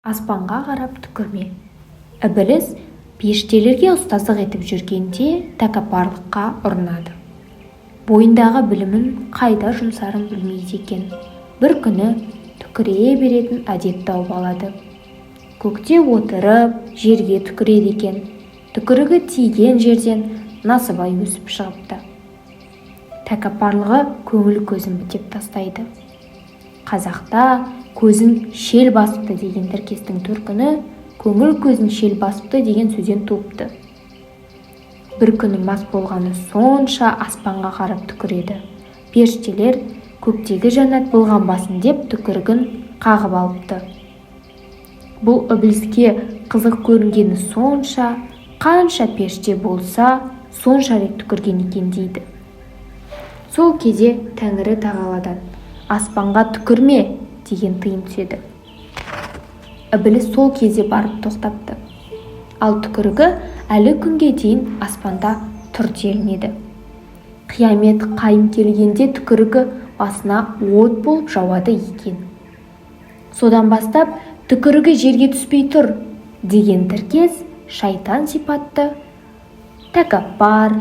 Аспанға қарап түкірме. Ібіліс періштелерге ұстаздық етіп жүргенде тәкаппарлыққа ұрынады. Бойындағы білімін қайда жұмсарын білмейді екен. Бір күні түкіре беретін әдет тауып алады. Көкте отырып, жерге түкіреді екен. Түкірігі тиген жерден насыбай өсіп шығыпты. Тәкаппарлығы көңіл көзін бітеп тастайды. Қазақта көзін шел басыпты деген тіркестің төркіні көңіл көзін шел басыпты деген сөзден туыпты. Бір күні мас болғаны сонша аспанға қарап түкіреді. Періштелер көктегі жәннат болған басын деп түкірігін қағып алыпты. Бұл ібіліске қызық көрінгені сонша, қанша періште болса сонша рет түкірген екен дейді. Сол кезде Тәңірі тағаладан аспанға түкірме деген тыйым түседі. Ібіліс сол кезде барып тоқтапты. Ал түкірігі әлі күнге дейін аспанда тұр делінеді. Қиямет қайым келгенде түкірігі басына от болып жауады екен. Содан бастап түкірігі жерге түспей тұр деген тіркес шайтан сипатты, тәкаппар,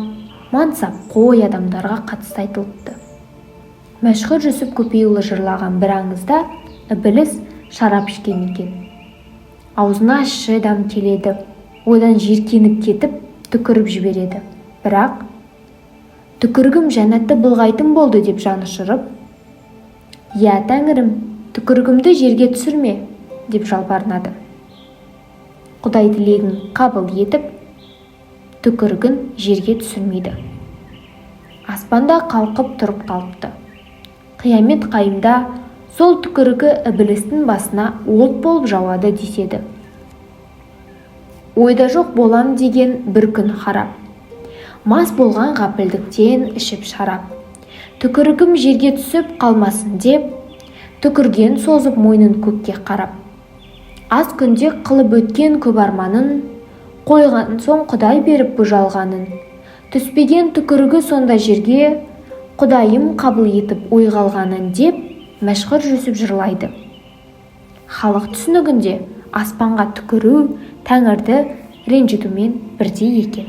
мансапқой адамдарға қатысты айтылыпты. Мәшһүр Жүсіп Көпейұлы жырлаған бір аңызда ібіліс шарап ішкен екен. Аузына ащы дәм келеді, одан жиіркеніп кетіп түкіріп жібереді. Бірақ түкірігім жәннатты былғайтын болды деп жаны ұшырып, «Я Тәңірім, түкірігімді жерге түсірме» деп жалбарынады. Құдай тілегін қабыл етіп, түкірігін жерге түсірмейді. Аспанда қалқып тұрып қалыпты. Қиямет қайымда сол түкірігі ібілістің басына от болып жауады деседі. Ойда жоқ болам деген бір күн харап. Мас болған ғапілдіктен ішіп шарап. Түкірігім жерге түсіп қалмасын деп, түкірген созып мойнын көкке қарап. Аз күнде қылып өткен көп арманын, қойған соң Құдай беріп бұ жалғанын. Түспеген түкірігі сонда жерге, Құдайым қабыл етіп ойға алғанын деп мәшһүр Жүсіп жырлайды. Халық түсінігінде аспанға түкіру Тәңірді ренжітумен бірдей екен.